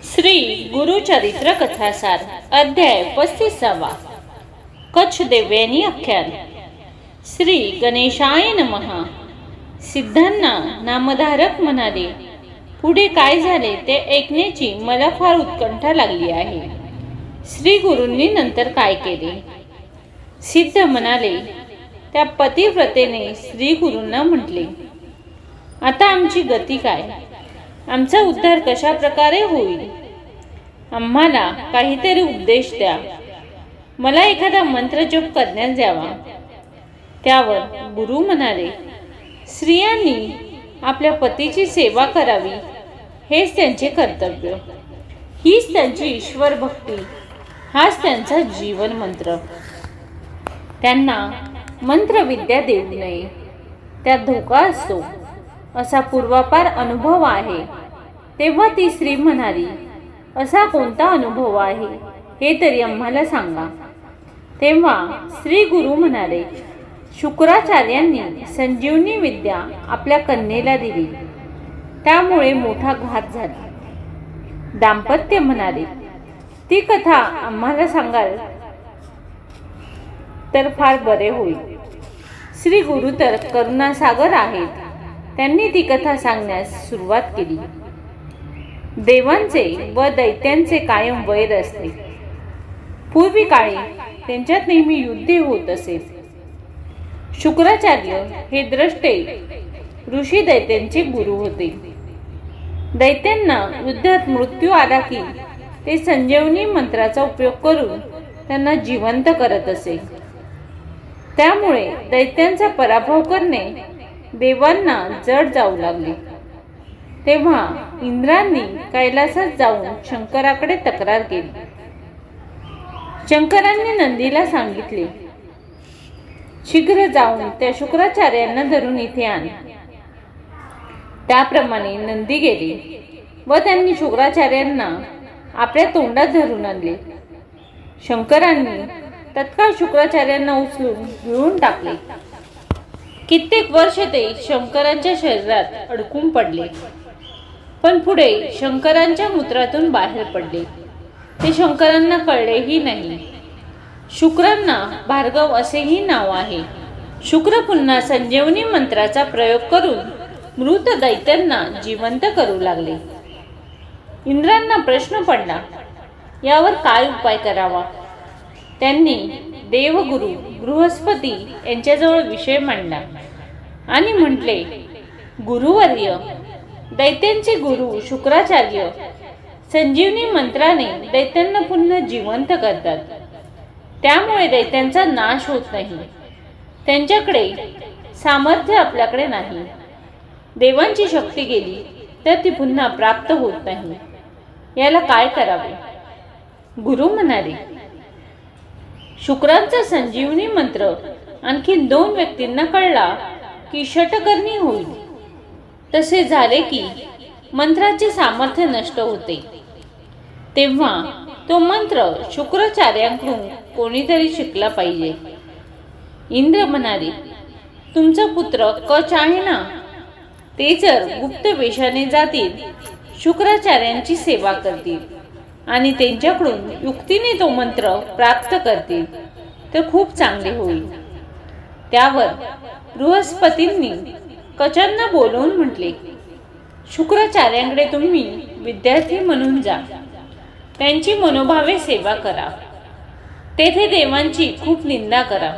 श्री गुरुचरित्र कथासार अध्याय 35. कच्छ देव्यानी आख्यान. श्री गणेशाय नमः. सिद्धांना नामधारक म्हणाले, पुढे काय झाले ते ऐकण्याची मला फार उत्कंठा लागली आहे. श्री गुरूंनी नंतर काय केले? सिद्ध म्हणाले, त्या पतिव्रतेने श्री गुरूंना म्हटले, आता आमची गती काय? आमचा उद्धार कशा प्रकारे होईल? आम्हाला काहीतरी उपदेश द्या. मला एखादा मंत्र जप करण्यास द्यावा. त्यावर गुरु म्हणाले, स्त्रियांनी आपल्या पतीची सेवा करावी, हेच त्यांचे कर्तव्य. हीच त्यांची ईश्वर भक्ती, हाच त्यांचा जीवन मंत्र. त्यांना मंत्रविद्या देऊ नये, त्यात धोका असतो असा पूर्वापार अनुभव आहे. तेव्हा ती स्त्री म्हणाली, असा कोणता अनुभव आहे हे तरी आम्हाला सांगा. तेव्हा श्री गुरु म्हणाले, शुक्राचार्यांनी संजीवनी विद्या आपल्या कन्येला दिली, त्यामुळे मोठा घात झाला. दाम्पत्य म्हणाले, ती कथा आम्हाला सांगाल तर फार बरे होईल. श्री गुरु तर करुणासागर आहेत. त्यांनी ती कथा सांगण्यास सुरुवात केली. देवांचे व दैत्यांचे कायम वैर असते. पूर्वी काळी त्यांच्यात नेहमी युद्ध होत असे. शुक्राचार्य हे द्रष्टे ऋषी दैत्यांचे गुरु होते. दैत्यांना युद्धात मृत्यू आला की ते संजीवनी मंत्राचा उपयोग करून त्यांना जिवंत करत असे. त्यामुळे दैत्यांचा पराभव करणे देवांना जड जाऊ लागले. तेव्हा इंद्रांनी कैलासात जाऊन शंकराकडे तक्रार केली. शंकरांनी नंदीला सांगितले, शीघ्र जाऊन त्या शुक्राचार्यांना धरून इथे आण. त्याप्रमाणे नंदी गेले व त्यांनी शुक्राचार्यांना आपल्या तोंडात धरून आणले. शंकरांनी तत्काळ शुक्राचार्यांना उचलून गिळून टाकले. कित्येक वर्ष ते शंकरांच्या शरीरात अडकून पडले, पण पुढे शंकरांच्या मूत्रातून बाहेर पडले. ते शंकरांना कळलेही नाही. शुक्रांना भार्गव असेही नाव आहे. शुक्र पुन्हा संजीवनी मंत्राचा प्रयोग करून मृत दैत्यांना जिवंत करू लागले. इंद्रांना प्रश्न पडला, यावर काय उपाय करावा? त्यांनी देवगुरु बृहस्पती यांच्याजवळ विषय मांडला आणि म्हटले, गुरुवर्य, दैत्यांचे गुरु शुक्राचार्य संजीवनी मंत्राने दैत्यांना पुन्हा जिवंत करतात. त्यामुळे दैत्यांचा नाश होत नाही. त्यांच्याकडे सामर्थ्य आपल्याकडे नाही. देवांची शक्ती गेली तर ती पुन्हा प्राप्त होत नाही. याला काय करावे? गुरु म्हणाले, शुक्रांचा संजीवनी मंत्र आणखी 2 व्यक्तींना कळला की षटकर्णी होईल. तसे झाले की मंत्राचे सामर्थ्य नष्ट होते. तेव्हा तो मंत्र शुक्राचार्यांकडून कोणीतरी शिकला पाहिजे. इंद्र म्हणाले, तुमचा पुत्र कच आहे ना, ते जर गुप्त वेशाने जातील, शुक्राचार्यांची सेवा करतील आणि त्यांच्याकडून युक्तीने तो मंत्र प्राप्त करतील तर खूप चांगले होईल. त्यावर बृहस्पतींनी कचांना बोलवून म्हटले, शुक्राचार्यांकडे तुम्ही विद्यार्थी म्हणून जा. त्यांची मनोभावे सेवा करा. तेथे देवांची खूप निंदा करा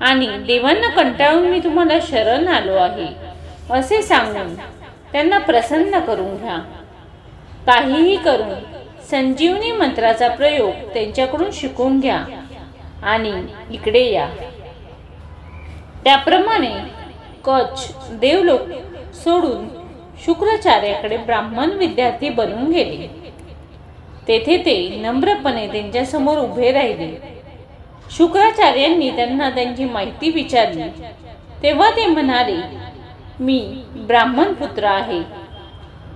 आणि देवांना कंटाळून मी तुम्हाला शरण आलो आहे असे सांगून त्यांना प्रसन्न करून घ्या. काहीही करून संजीवनी मंत्राचा प्रयोग त्यांच्याकडून शिकून घ्या आणि इकडे या. त्याप्रमाणे कच देवलोक सोडून शुक्राचार्याकडे ब्राह्मण विद्यार्थी बनून गेले. तेथे ते नम्रपणे त्यांच्या समोर उभे राहिले. शुक्राचार्यांनी त्यांना त्यांची माहिती विचारली. तेव्हा ते म्हणाले, मी ब्राह्मण पुत्र आहे.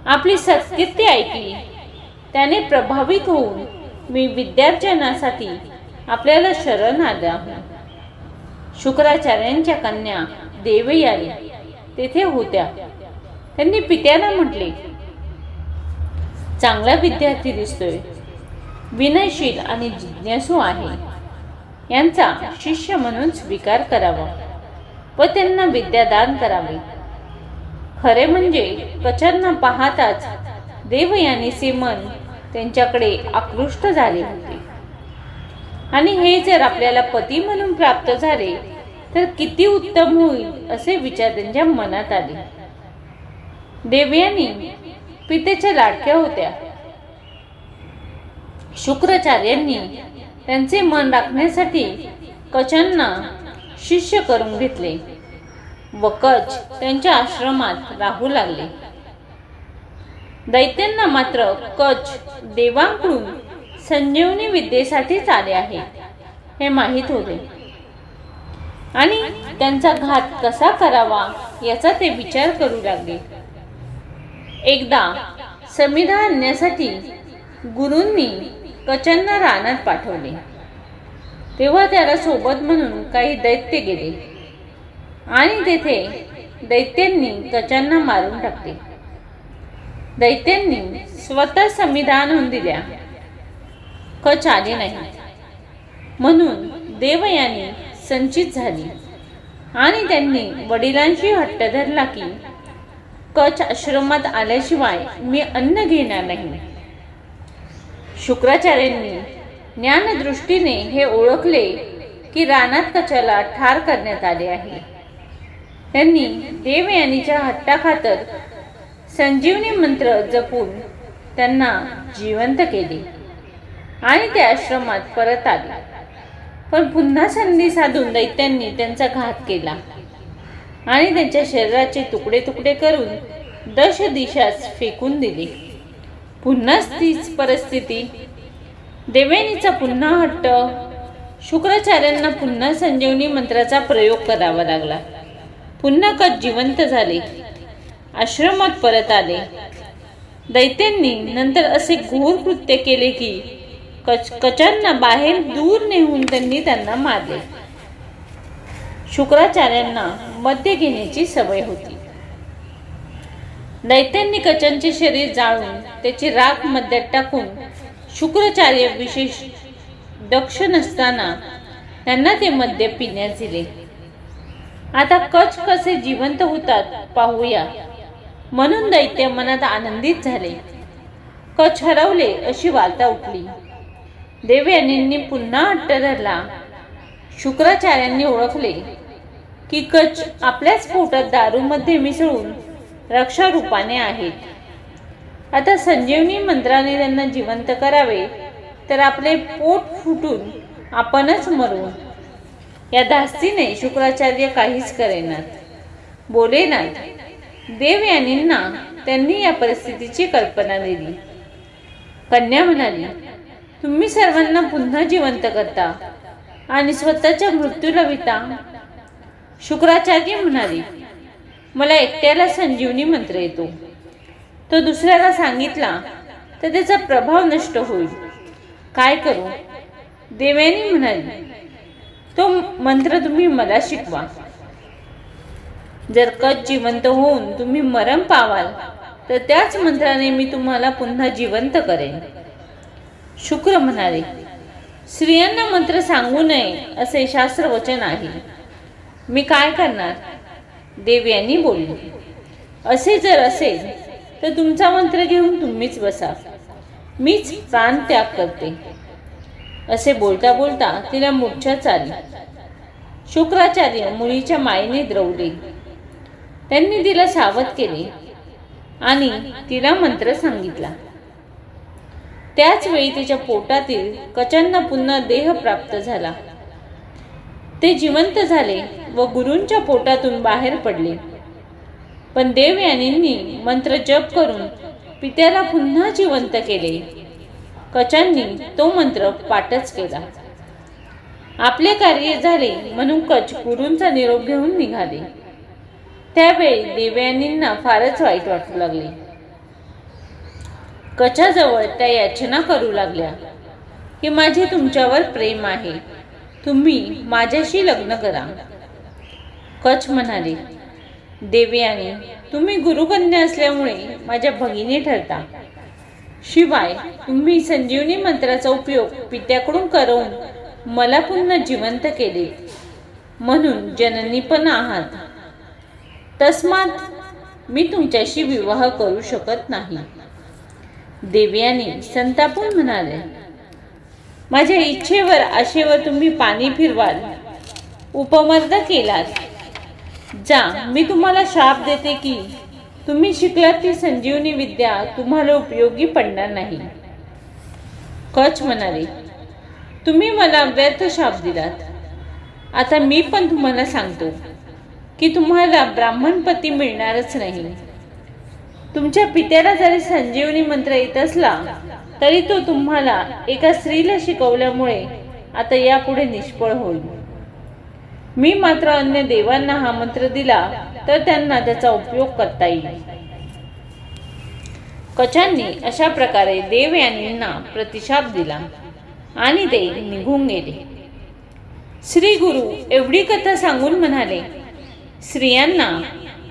आपली सत्कीर्ती ऐकली, त्याने प्रभावित होऊन मी विद्यार्जनासाठी आपल्याला शरण आले आहे. शुक्राचार्यांच्या कन्या देवयानी तेथे होत्या. त्यांनी पित्याला म्हटले, चांगला विद्यार्थी दिसतोय, विनयशील आणि जिज्ञासू आहे, यांचा शिष्य म्हणून स्वीकार करावा व त्यांना विद्यादान करावे. खरे म्हणजे कचांना पाहताच देवयानीचे मन त्यांच्याकडे आकृष्ट झाले होते. आणि हे जर आपल्याला पती म्हणून प्राप्त झाले तर किती उत्तम होईल असे विचार त्यांच्या मनात आले. देवयानी पितेच्या लाडक्या होत्या. शुक्राचार्यांनी त्यांचे मन राखण्यासाठी कचांना शिष्य करून घेतले व कच त्यांच्या आश्रमात राहू लागले. दैत्यांना मात्र कच देवांकडून संजीवनी विद्येसाठीच आले आहे हे माहीत होते आणि त्यांचा घात कसा करावा याचा ते विचार करू लागले. एकदा समिधा आणण्यासाठी गुरूंनी कचांना रानात पाठवले. तेव्हा त्याला सोबत म्हणून काही दैत्य गेले आणि तेथे दैत्यांनी कचांना मारून टाकले. दैत्यांनी स्वतः समिधा आणून दिल्या. कच आले नाही म्हणून देवयानी संचित झाली आणि त्यांनी वडिलांशी हट्ट धरला की कच आश्रमात आल्याशिवाय मी अन्न घेणार नाही. शुक्राचार्यांनी ज्ञानदृष्टीने हे ओळखले की रानात कचाला ठार करण्यात आले आहे. त्यांनी देवयानीच्या हट्टाखातर संजीवनी मंत्र जपून त्यांना जिवंत केले आणि ते आश्रमात परत आले. पण पुन्हा संधी साधून दैत्यांनी त्यांचा घात केला आणि त्यांच्या शरीराचे तुकडे तुकडे करून 10 दिशास फेकून दिले. पुन्हा तीच परिस्थिती. देवयानीचा पुन्हा हट्ट. शुक्राचार्यांना पुन्हा संजीवनी मंत्राचा प्रयोग करावा लागला. पुन्हा कच जिवंत झाले, आश्रमात परत आले. दैत्यांनी नंतर असे घोर कृत्य केले की कचांना बाहेर दूर नेऊन त्यांनी त्यांना मारले. शुक्राचार्यांना मद्य घेण्याची सवय होती. दैत्यांनी कचांचे शरीर जाळून त्याची राख मद्यात टाकून शुक्राचार्य विशेष दक्ष नसताना त्यांना ते मद्य पिण्यास दिले. आता कच कसे जिवंत होतात पाहूया म्हणून दैत्य मनात आनंदित झाले. कच हरवले अशी वार्ता उठली. देवयानींनी पुन्हा हट्ट धरला. शुक्राचार्यांनी ओळखले की कच आपल्याच पोटात दारूमध्ये मिसळून रक्षा रूपाने आहेत. आता संजीवनी मंत्राने त्यांना जिवंत करावे तर आपले पोट फुटून आपणच मरू. या धास्तीने शुक्राचार्य काहीच करेनात, बोलेनात. देवयानींना त्यांनी या परिस्थितीची कल्पना दिली. कन्या म्हणाली, तुम्ही सर्वांना पुन्हा जिवंत करता आणि स्वतःच्या मृत्यूला विता. शुक्राचार्य म्हणाले, मला एकट्याला संजीवनी मंत्र येतो. तो दुसऱ्याला सांगितला तर त्याचा प्रभाव नष्ट होईल. काय करू? देवयानी म्हणाली, तो मंत्र तुम्ही मला शिकवा. जर कच जिवंत होऊन तुम्ही मरण पावाल तर त्याच मंत्राने मी तुम्हाला पुन्हा जिवंत करेन. शुक्र म्हणाले, स्त्रियांना मंत्र सांगू नये असे शास्त्रवचन आहे. मी काय करणार? देवयानी बोलली, असे जर असेल तर तुमचा मंत्र घेऊन तुम्हीच बसा, मीच प्राण त्याग करते. असे बोलता बोलता तिला मूर्छा आली. शुक्राचार्य मुलीच्या मायेने द्रवले. त्यांनी तिला सावध केले आणि तिला मंत्र सांगितला. त्याच वेळी तिच्या पोटातील कचांना पुन्हा देह प्राप्त झाला. ते जिवंत झाले व गुरूंच्या पोटातून बाहेर पडले. पण देवयानींनी मंत्र जप करून पित्याला पुन्हा जिवंत केले. कचांनी तो मंत्र पाठच केला. आपले कार्य झाले म्हणून कच गुरूंचा निरोप घेऊन निघाले. त्यावेळी देवयानींना फारच वाईट वाटू लागले. कचाजवळ त्या याचना करू लागल्या की माझे तुमच्यावर प्रेम आहे, तुम्ही माझ्याशी लग्न करा. कच म्हणाले, देवयानी तुम्ही गुरुकन्या असल्यामुळे माझ्या भगिनी ठरता. शिवाय तुम्ही संजीवनी मंत्राचा उपयोग पित्याकडून करून मला पुन्हा जिवंत केले, म्हणून जननी पण आहात. तस्मात मी तुमच्याशी विवाह करू शकत नाही. देवयानी संतापून म्हणाले, माझ्या इच्छेवर आशेवर तुम्ही पाणी फिरवाल, उपमर्द केलात. जा, मी तुम्हाला शाप देते की तुम्ही शिकलात ती संजीवनी विद्या तुम्हाला उपयोगी पडणार नाही. कच म्हणाले, तुम्ही मला व्यर्थ शाप दिलात. आता मी पण तुम्हाला सांगतो की तुम्हाला ब्राह्मणपती मिळणारच नाही. तुमच्या पित्याला जरी संजीवनी मंत्र येत असला तरी तो तुम्हाला एका स्त्रीला शिकवल्यामुळे आता यापुढे निष्फळ होईल. मी मात्र अन्य देवांना हा मंत्र दिला तर त्यांना त्याचा उपयोग करता येईल. कचांनी अशा प्रकारे देवयानींना प्रतिशाप दिला आणि ते निघून गेले. श्री गुरु एवढी कथा सांगून म्हणाले, स्त्रियांना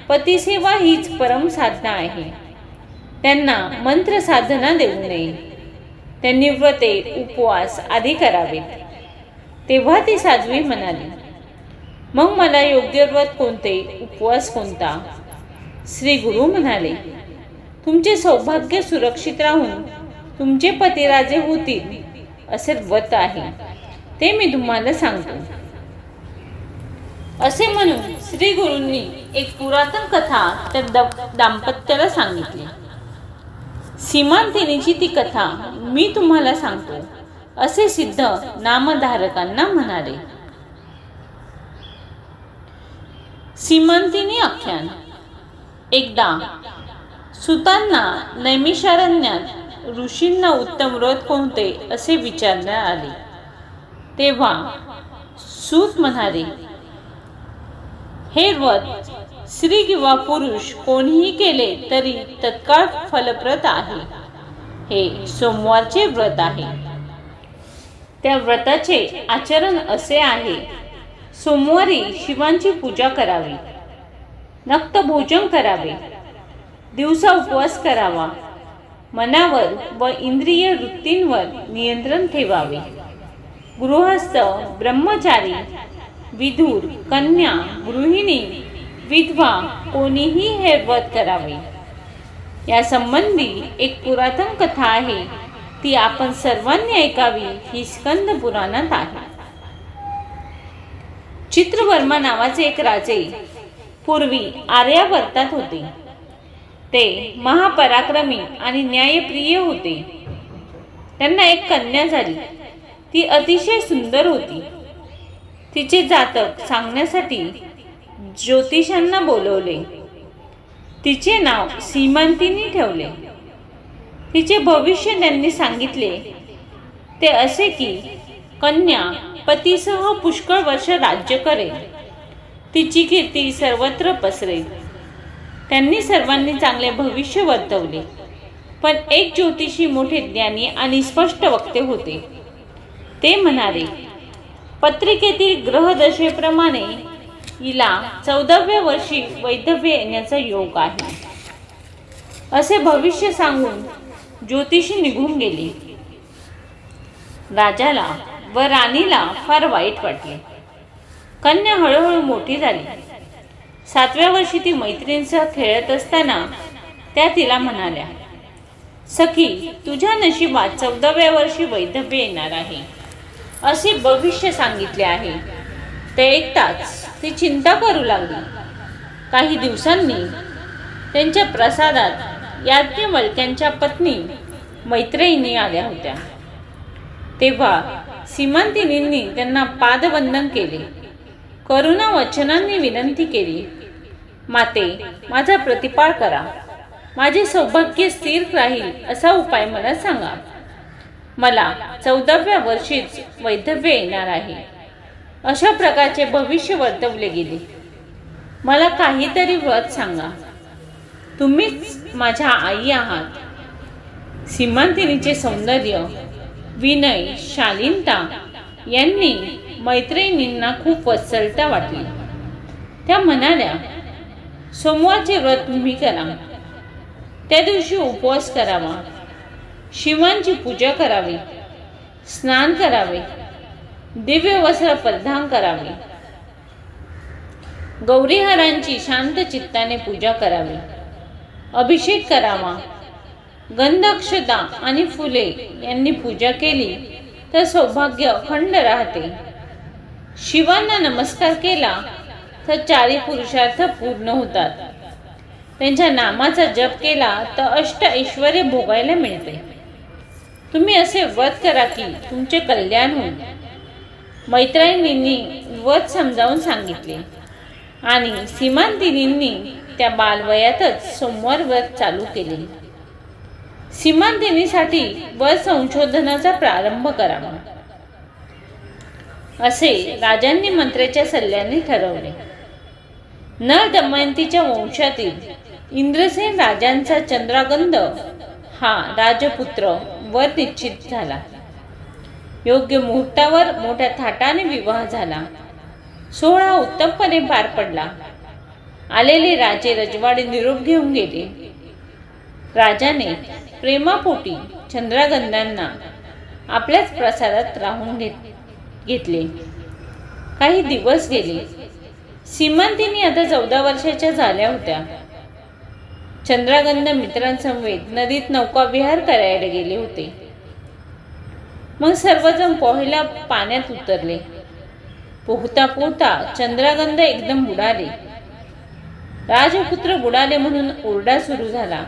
पतिसेवा हीच परम साधना आहे. त्यांना मंत्र साधना देऊ नये. त्यांनी व्रते उपवास आदी करावेत. तेव्हा ती साध्वी म्हणाली, मग मला योग्य व्रत कोणते, उपवास कोणता? श्री गुरु म्हणाले, तुमचे सौभाग्य सुरक्षित राहून तुमचे पतिराजे होतील असे व्रत आहे, ते मी तुम्हाला सांगतो. असे म्हणून श्री गुरूंनी एक पुरातन कथा त्या दाम्पत्याला सांगितली. सीमांतिनीची ती कथा मी तुम्हाला सांगतो असे सिद्ध नामधारकांना म्हणाले. सीमांतिनी आख्यान. एकदा सुतांना नैमिषारण्यात ऋषींना उत्तम व्रत कोणते असे विचारण्यात आले. तेव्हा सूत म्हणाले, हे व्रत स्त्री किंवा पुरुष कोणीही केले तरी तत्काळ फलप्रद आहे. हे सोमवारचे व्रत आहे. त्या व्रताचे आचरण असे आहे, सोमवारी शिवांची पूजा करावी, नक्त भोजन करावे, दिवसा उपवास करावा, मनावर व इंद्रिय वृत्तींवर नियंत्रण ठेवावे. गृहस्थ, ब्रह्मचारी, विधुर, कन्या, गृहिणी, विधवा कोणीही हे व्रत करावे. या संबंधी एक पुरातन कथा आहे, ती आपण सर्वांनी ऐकावी. ही स्कंद पुराणात आहे. चित्रवर्मा नावाचे एक राजे पूर्वी आर्यावर्तात होते. ते महापराक्रमी आणि न्यायप्रिय होते. त्यांना एक कन्या झाली. ती अतिशय सुंदर होती. तिचे जातक सांगण्यासाठी ज्योतिषांना बोलवले. तिचे नाव सीमांतिनी ठेवले. तिचे भविष्य त्यांनी सांगितले ते असे की कन्या पतीसह पुष्कळ वर्ष राज्य करेल. तिची कीर्ती सर्वत्र पसरेल. त्यांनी सर्वांनी चांगले भविष्य वर्तवले. पण एक ज्योतिषी मोठे ज्ञानी आणि स्पष्ट वक्ते होते. ते म्हणाले, पत्रिकेतील ग्रहदशेप्रमाणे हिला 14व्या वर्षी वैधव्य येण्याचा योग आहे. असे भविष्य सांगून ज्योतिषी निघून गेले. राजाला व राणीला फार वाईट वाटले. कन्या हळूहळू मोठी झाली. 7व्या वर्षी ती मैत्रिणींसह खेळत असताना त्या तिला म्हणाल्या, सखी, तुझ्या नशिबात 14व्या वर्षी वैधव्य येणार आहे असे भविष्य सांगितले आहे. ते ऐकताच ती चिंता करू लागली. काही दिवसांनी त्यांच्या प्रसादात याज्ञवल्क्यांच्या पत्नी मैत्रिणी आल्या होत्या. तेव्हा सीमांतिनींनी त्यांना पादवंदन केले. करुणा वचनांनी विनंती केली, माते, माझा प्रतिपाळ करा. माझे सौभाग्य स्थिर राहील असा उपाय मला सांगा. मला 14व्या वर्षीच वैधव्य येणार आहे. अशा प्रकारचे भविष्य वर्तवले गेले. मला काहीतरी व्रत सांगा. तुम्हीच माझ्या आई आहात. सीमांतिनीचे सौंदर्य, विनय, शालीनता यांनी मैत्रिणींना खूप वत्सलता वाटली. त्या म्हणाल्या, सोमवारचे व्रत तुम्ही करा. त्या दिवशी उपवास करावा. शिवांची पूजा करावी, स्नान करावे, दिव्य वस्त्र परिधान करावे, गौरीहरांची शांत चित्ताने पूजा करावी, अभिषेक करावा, गंध, अक्षता आणि फुले यांनी पूजा केली तर सौभाग्य अखंड राहते. शिवांना नमस्कार केला तर चारी पुरुषार्थ पूर्ण होतात. त्यांच्या नामाचा जप केला तर अष्ट ऐश्वर्य भोगायला मिळते. तुम्ही असे व्रत करा की तुमचे कल्याण होईल. मैत्रिणींनी व्रत समजावून सांगितले आणि सीमांतिनींनी त्या बालवयातच सोमवार व्रत चालू केले. सीमांतिनीसाठी व्रत संशोधनाचा प्रारंभ करावा असे राजांनी मंत्र्याच्या सल्ल्याने ठरवले. नळ दमयंतीच्या वंशातील इंद्रसेन राजांचा चंद्रागंध हा राजपुत्र वर निश्चित झाला. योग्य मुहूर्तावर मोठ्या थाटाने विवाह झाला. सोहळा उत्तमपणे पार पडला. आलेले राजे रजवाडे निरोप घेऊन गेले. राजाने प्रेमापोटी चंद्रागंधांना आपल्याच प्रसादात राहून घेतले. काही दिवस गेले. सीमांतिनी आता 14 वर्षाच्या झाल्या होत्या. चंद्रागंध मित्रांसमवेत नदीत नौकाविहार करायला गेले होते. मग सर्वजण पोहायला पाण्यात उतरले. पोहता पोहता चंद्रागंध एकदम बुडाले. राजपुत्र बुडाले म्हणून ओरडा सुरू झाला.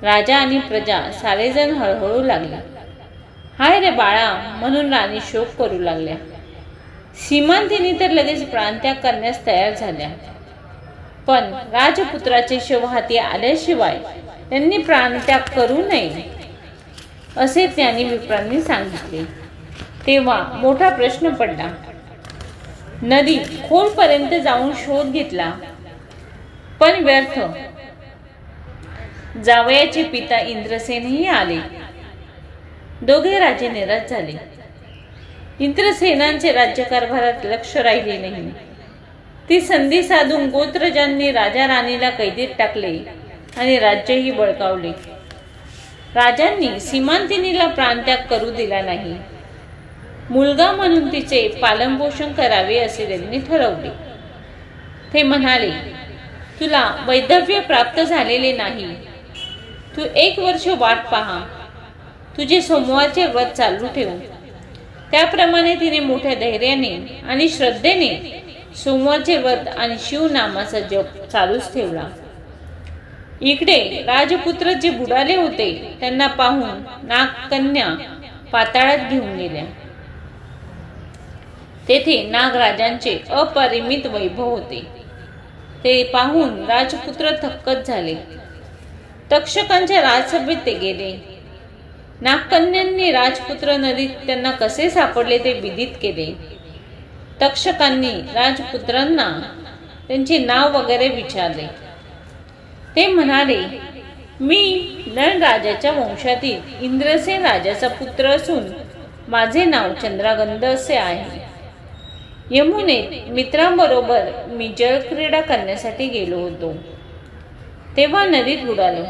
राजा आणि प्रजा सारेजण हळहळू लागले. हाय रे बाळा म्हणून राणी शोक करू लागल्या. सीमांतिनी तर लगेच प्राणत्याग करण्यास तयार झाल्या. पण राजपुत्राचे शव हाती आल्याशिवाय त्यांनी प्राणत्याग करू नये असे ज्ञानी विप्रांनी सांगितले. तेव्हा मोठा प्रश्न पडला. नदी खोलपर्यंत जाऊन शोध घेतला पण व्यर्थ. जावयाचे पिता इंद्रसेनही आले. दोघे राजे निराश झाले. इंद्रसेनांचे राज्यकारभारात लक्ष राहिले नाही. ती संधी साधून गोत्रजांनी राजा राणीला कैदेत टाकले आणि राज्यही बळकावले. राजांनी सीमांतिनीला प्राणत्याग करू दिला नाही. मुलगा म्हणून तिचे पालनपोषण करावे असे त्यांनी ठरवले. ते म्हणाले, तुला वैधव्य प्राप्त झालेले नाही. तू 1 वर्ष वाट पहा. तुझे सोमवारचे व्रत चालू ठेव. त्याप्रमाणे तिने मोठ्या धैर्याने आणि श्रद्धेने सोमवारचे व्रत आणि शिवनामाचा जप चालूच ठेवला. इकडे राजपुत्र जे बुडाले होते त्यांना पाहून नागकन्या पाताळात घेऊन गेल्या. तेथे नागराजांचे अपरिमित वैभव होते. ते पाहून राजपुत्र थक्कच झाले. तक्षकांच्या राजसभेत ते गेले. नागकन्यांनी राजपुत्र नदीत त्यांना कसे सापडले ते विदित केले. तक्षकांनी राजपुत्रांना त्यांचे नाव वगैरे विचारले. ते म्हणाले, मी नळ राजाच्या वंशातील इंद्रसेन राजाचा पुत्र असून माझे नाव चंद्रागंध असे आहे. यमुनेत मित्रांबरोबर मी जलक्रीडा करण्यासाठी गेलो होतो. तेव्हा नदीत बुडालो.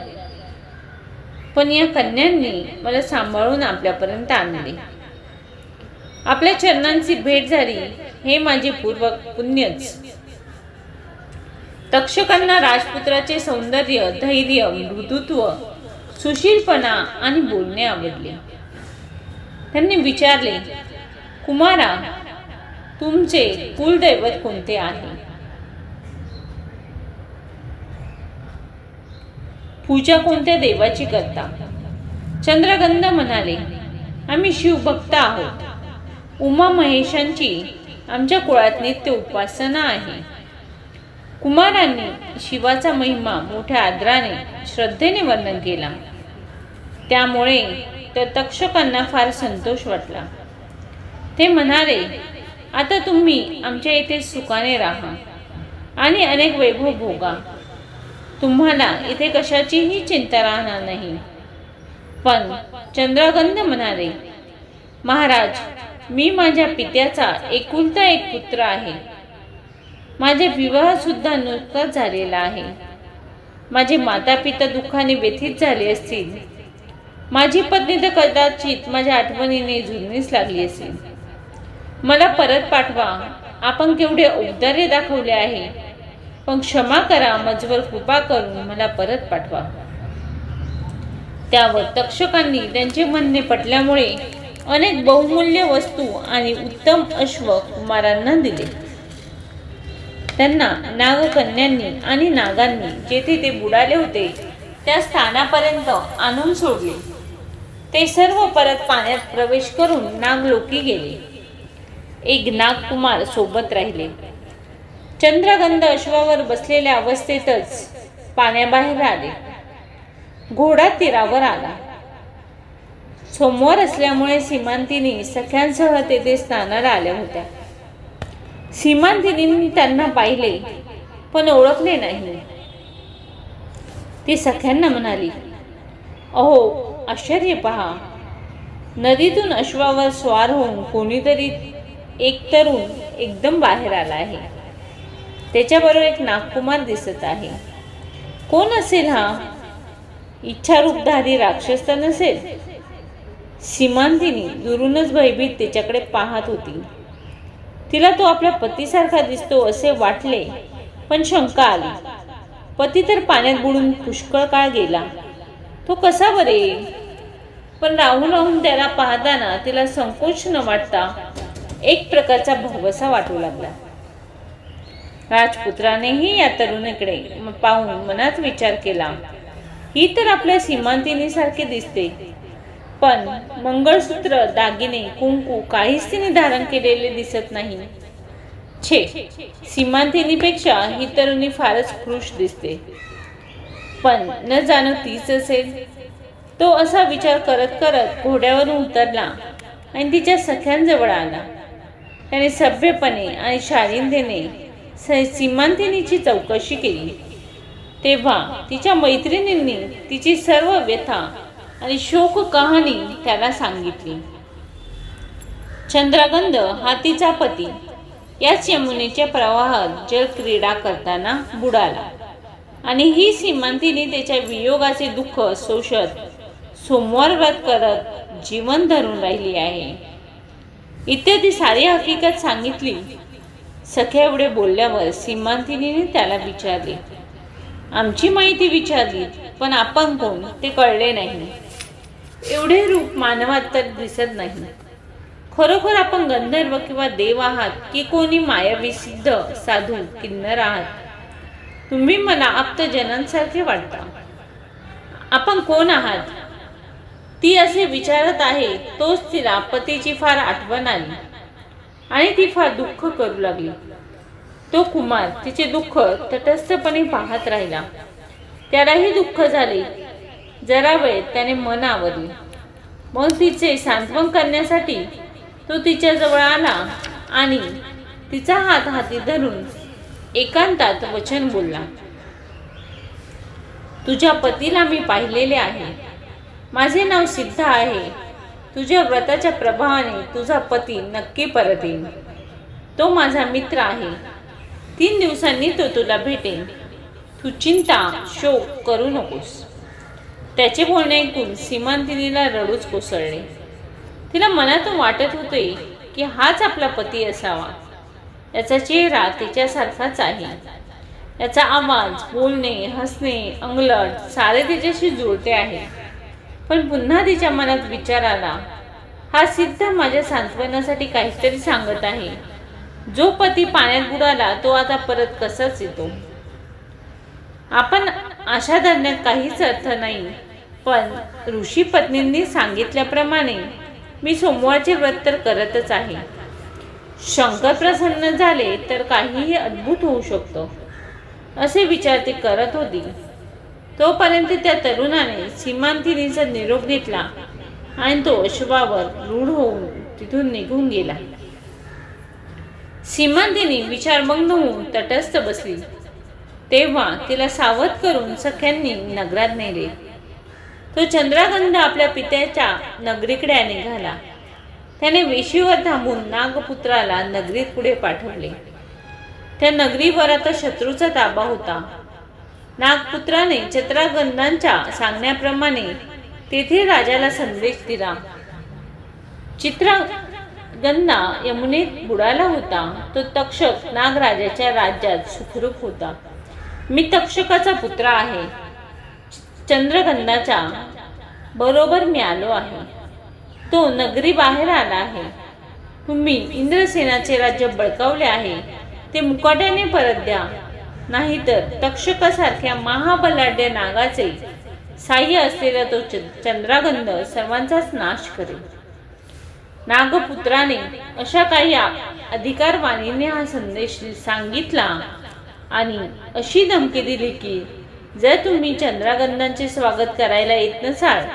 पण या कन्यांनी मला सांभाळून आपल्यापर्यंत आणले. आपल्या चरणांची भेट झाली हे माझे पूर्व पुण्यच. तक्षकांना राजपुत्राचे सौंदर्य, धैर्य, मृदुत्व, सुशीलपणा आणि बोलणे आवडले. त्यांनी विचारले, कुमारा, तुमचे कुलदैवत कोणते आहे? पूजा कोणत्या देवाची करता? चंद्रगंध म्हणाले, आम्ही शिवभक्त आहोत. उमा महेशांची आमच्या कुळात नित्य उपासना आहे. कुमारांनी शिवाचा महिमा मोठ्या आदराने श्रद्धेने वर्णन केला. त्यामुळे त्या तक्षकांना फार संतोष वाटला. ते म्हणाले, आता तुम्ही आमच्या इथे सुखाने राहा आणि अनेक वैभव भोगा. तुम्हाला इथे कशाचीही चिंता राहणार नाही. पण चंद्रगंध म्हणाले, महाराज, मी माझ्या पित्याचा एकुलता एक पुत्र आहे. माझे विवाह सुद्धा नुकताच झालेला आहे. माझे माता पिता दुःखाने व्यथित झाले असतील माझी पत्नी तर कदाचित माझ्या आठवणीने झुरणीच लागली असेल. मला परत पाठवा. आपण केवढे औदार्य दाखवले आहे, पण क्षमा करा, माझ्यावर कृपा करून मला परत पाठवा. त्यावर तक्षकांनी त्यांचे म्हणणे पटल्यामुळे अनेक बहुमूल्य वस्तू आणि उत्तम अश्व कुमारांना दिले. त्यांना नागकन्यांनी आणि नागांनी जेथे ते बुडाले होते त्या स्थानापर्यंत आणून सोडले. ते सर्व परत पाण्यात प्रवेश करून नागलोकी गेले. एक नागकुमार सोबत राहिले. चंद्रगंध अश्वावर बसलेल्या अवस्थेतच पाण्याबाहेर आले. घोडा तीरावर आला. सोमवार असल्यामुळे सीमांतिनी सख्यांसह तेथे स्नानाला आल्या होत्या. सीमांतिनींनी त्यांना पाहिले पण ओळखले नाही. ती सख्यांना म्हणाली, अहो आश्चर्य पहा, नदीतून अश्वावर स्वार होऊन कोणीतरी एक तरुण एकदम बाहेर आला आहे. त्याच्याबरोबर एक नागकुमार दिसत आहे. कोण असेल हा? इच्छारूपधारी राक्षस तर नसेल? सीमांतिनी दुरूनच भयभीत त्याच्याकडे पाहत होती. तिला तो आपल्या पतीसारखा दिसतो असे वाटले, पण शंका आली. पती तर पाण्यात बुडून पुष्कळ काळ गेला, तो कसा बरे येईल? पण राहून राहून त्याला पाहताना तिला संकोच न वाटता एक प्रकारचा भरवसा वाटू लागला. राजपुत्रानेही या तरुणीकडे पाहून मनात विचार केला, ही तर आपल्या सीमांतिनीसारखी दिसते, पण मंगळसूत्र, दागिने, कुंकू काहीच तिने धारण केलेले दिसत नाही. छे, सीमांतिनीपेक्षा ही तरुणी फारच खुश दिसते, पण न जाणं तीच असेल. तो असा विचार करत करत घोड्यावरून उतरला आणि तिच्या सख्यांजवळ आला. त्याने सभ्यपणे आणि शालीनतेने सीमांतिनीची चौकशी केली. तेव्हा तिच्या मैत्रिणींनी तिची सर्व व्यथा आणि शोक कहाणी त्याला सांगितली. चंद्रगंध हा तिचा पती याच यमुनेच्या प्रवाहात जलक्रीडा करताना बुडाला आणि ही सीमांतिनी त्याच्या वियोगाचे दुःख सोसत सोमवार व्रत करत जीवन धरून राहिली आहे. इत्यादी सारी हकीकत सांगितली. सख्या एवढे बोलल्यावर सीमांतिनीने त्याला विचारले, आमची माहिती विचारली, पण आपण कोण ते कळले नाही. एवढे रूप मानवात तर दिसत नाही. खरोखर आपण गंधर्व किंवा देव आहात की कोणी मायाविसिद्ध साधू किन्नर आहात? तुम्ही मला आप्तजनांसारखे वाटता. आपण कोण आहात? ती असे विचारत आहे तोच तिला पतीची फार आठवण आली आणि ती फार दुःख करू लागली. तो कुमार तिचे दुःख तटस्थपणे पाहत राहिला. त्यालाही दुःख झाले. जरा वेळ त्याने मन आवरले. मग तिचे सांत्वन करण्यासाठी तो तिच्या जवळ आला आणि तिचा हात हाती धरून एकांतात वचन बोलला, तुझ्या पतीला मी पाहिलेले आहे. माझे नाव सिद्ध आहे. तुझ्या व्रताच्या प्रभावाने तुझा पती नक्की परत येईल. तो माझा मित्र आहे. 3 दिवसांनी तो तुला भेटेल. तू चिंता शोक करू नकोस. त्याचे बोलणे ऐकून सीमांतिनीला रडूच कोसळले. तिला मनातून वाटत होते की हाच आपला पती असावा. याचा चेहरा तिच्यासारखाच आहे. याचा आवाज, बोलणे, हसणे, अंगलट सारे तिच्याशी जुळते आहे. पण पुन्हा तिच्या मनात विचार आला, हा सिद्ध माझ्या सांत्वनासाठी काहीतरी सांगत आहे. जो पती पाण्यात बुडाला तो आता परत कसाच येतो? आपण आशा धरण्यात काहीच अर्थ नाही. पण ऋषी पत्नींनी सांगितल्याप्रमाणे मी सोमवारचे व्रत तर करतच आहे. शंकर प्रसन्न झाले तर काहीही अद्भुत होऊ शकतो असे विचार ती करत होती. तोपर्यंत त्या तरुणाने सीमांतिनीचा निरोप घेतला आणि तो अश्वावर रूढ होऊन तिथून निघून गेला. सीमांतिनी विचारमग्न होऊन तटस्थ बसली. तेव्हा तिला सावध करून सख्यांनी नगरात नेले. तो चंद्रगंध आपल्या पित्याच्या नगरीकडे निघाला. त्याने वेशीवर थांबून नागपुत्राला नगरीत पुढे पाठवले. त्या नगरीवर आता शत्रूचा ताबा होता. नागपुत्राने चंद्रगंधांच्या सांगण्याप्रमाणे तेथे राजाला संदेश दिला. चित्रगंधा यमुनेत बुडाला होता. तो तक्षक नागराजाच्या राज्यात सुखरूप होता. मी तक्षकाचा पुत्र आहे. चंद्रगंधाच्या बरोबर मी आलो आहे. तो नगरी बाहेर आला आहे. तुम्ही इंद्रसेनाचे राज्य बळकावले आहे ते मुकाट्याने परत द्या, नाहीतर तक्षकासारख्या महाबलाढ्य नागाचे साह्य असलेला तो चंद्रगंध सर्वांचाच नाश करेल. नागपुत्राने अशा काही अधिकारवाणीने हा संदेश सांगितला आणि अशी धमकी दिली की जर तुम्ही चंद्रगंधाचे स्वागत करायला येत नसाल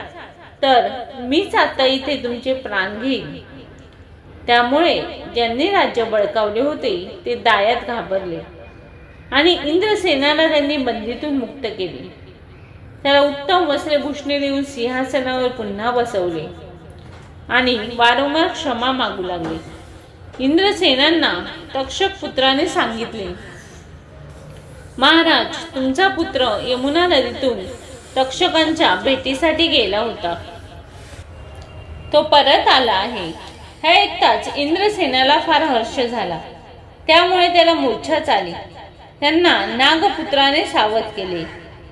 तर मीच आता इथे तुमचे प्राण घेईन. त्यामुळे ज्यांनी राज्य बळकावले होते ते दायात घाबरले आणि इंद्रसेनाला त्यांनी बंदीतून मुक्त केले. त्याला उत्तम वस्त्रभूषणे देऊन सिंहासनावर पुन्हा बसवले आणि वारंवार क्षमा मागू लागले. इंद्रसेनांना तक्षक पुत्राने सांगितले, महाराज, तुमचा पुत्र यमुना नदीतून तक्षकांच्या भेटीसाठी गेला होता. तो परत आला आहे. हे ऐकताच इंद्रसेनाला फार हर्ष झाला. त्यामुळे त्याला मूर्छाच आली. त्यांना नागपुत्राने सावध केले.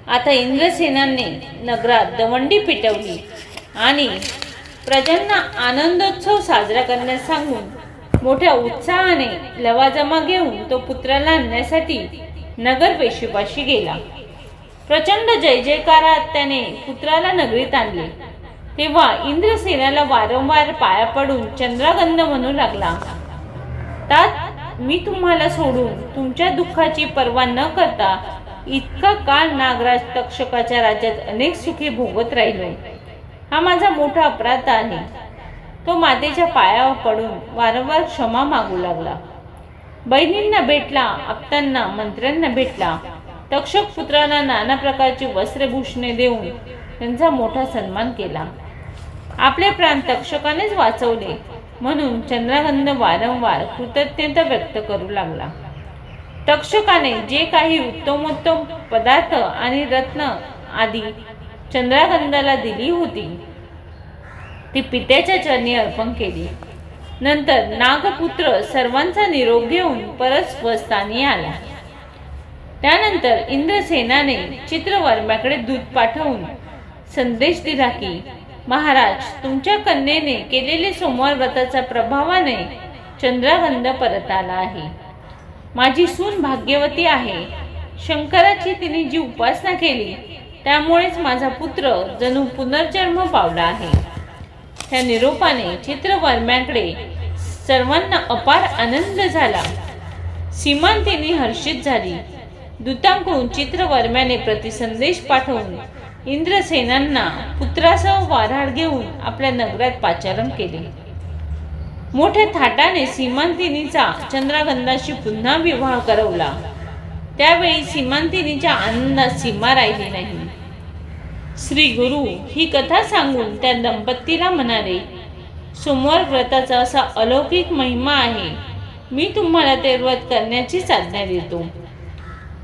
आता इंद्रसेनाने नगरात दवंडी पेटवली आणि प्रजांना आनंदोत्सव साजरा करण्यास सांगून मोठ्या उत्साहाने लवाजमा घेऊन तो पुत्राला आणण्यासाठी नगर पेशीपाशी गेला. प्रचंड जय जयकारात त्याने पुत्राला नगरीत आणले. तेव्हा इंद्रसेनाला वारंवार पाया पडून चंद्रगंध म्हणू लागला, तात मी तुम्हाला सोडून तुमच्या दुःखाची पर्वा न करता इतका काळ नागराज तक्षकाच्या राज्यात अनेक सुखे भोगत राहिलो. हा माझा मोठा अपराध आहे. तो मातेच्या पायावर पडून वारंवार क्षमा मागू लागला. बहिणींना भेटला, आप्तांना, मंत्र्यांना भेटला. तक्षक पुत्रांना नाना प्रकारची वस्त्रभूषणे देऊन त्यांचा मोठा सन्मान केला. आपले प्राण तक्षकानेच वाचवले म्हणून चंद्रगंध वारंवार कृतज्ञता व्यक्त करू लागला. तक्षकाने जे काही उत्तमोत्तम पदार्थ आणि रत्न आदी चंद्रगंधाला दिली होती ती पित्याच्या चरणी अर्पण केली. नंतर नागपुत्र सर्वांचा निरोप घेऊन परत स्वस्थानी आला. त्यानंतर इंद्रसेनाने चित्रवर्म्याकडे दूत पाठवून संदेश दिला की महाराज, तुमच्या कन्येने केलेले सोमवार व्रताच्या प्रभावाने चंद्रगंध परत आला आहे. माझी सून भाग्यवती आहे. शंकराची तिने जी उपासना केली त्यामुळेच माझा पुत्र जणू पुनर्जन्म पावला आहे. त्या निरोपाने चित्रवर्म्याकडे सर्वांना अपार आनंद झाला. सीमांतिनी हर्षित झाली. दूतांकडून चित्रवर्म्याने प्रतिसंदेश पाठवून इंद्रसेनांना पुत्रासह वऱ्हाड घेऊन आपल्या नगरात पाचारण केले. मोठ्या थाटाने सीमांतिनीचा चंद्रगंधाशी पुन्हा विवाह करवला. त्यावेळी सीमांतिनीच्या आनंदात सीमा राहिली नाही. श्री गुरु ही कथा सांगून त्या दंपतीला म्हणाले, सोमवार व्रताचा असा अलौकिक महिमा आहे. मी तुम्हाला ते व्रत करण्याची आज्ञा देतो.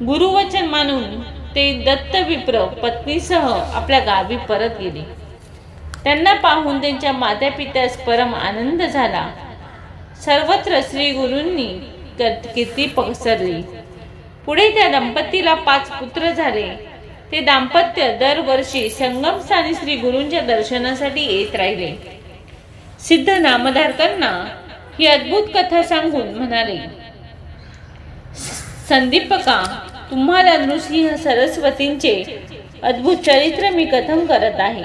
गुरुवचन मानून ते दत्त विप्र पत्नीसह आपल्या गावी परत गेले. त्यांना पाहून त्यांच्या माता पित्यास परम आनंद झाला. सर्वत्र श्री गुरूंनी कीर्ती पसरली. पुढे त्या दंपतीला 5 पुत्र झाले. ते दाम्पत्य दरवर्षी संगमस्थानी श्री गुरूंच्या दर्शनासाठी येत राहिले. सिद्ध नामधारकांना ही अद्भुत कथा सांगून म्हणाले, संदीपका, तुम्हाला नृसिंह सरस्वतींचे अद्भुत चरित्र मी कथन करत आहे.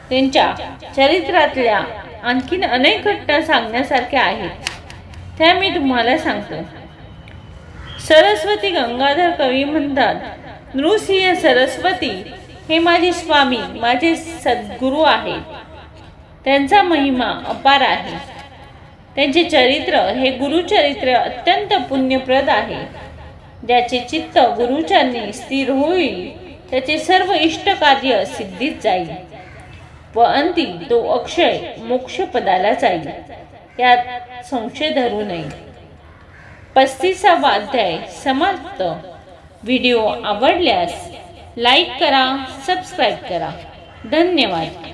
त्यांच्या चरित्रातल्या आणखीन अनेक घटना सांगण्यासारख्या आहेत. त्या मी तुम्हाला सांगतो. सरस्वती गंगाधर कवी म्हणतात, नृसिंह सरस्वती हे माझे स्वामी, माझे सद्गुरू आहेत. त्यांचा महिमा अपार आहे. त्यांचे चरित्र हे गुरुचरित्र अत्यंत पुण्यप्रद आहे. ज्याचे चित्त गुरुचरणी स्थिर होईल त्याचे सर्व इष्ट कार्य सिद्धीत जाईल व अंती तो अक्षय मोक्ष पदाला जाईल. त्यात संशय धरू नये. 35वा अध्याय समाप्त. व्हिडिओ आवडल्यास लाईक करा, सबस्क्राईब करा. धन्यवाद.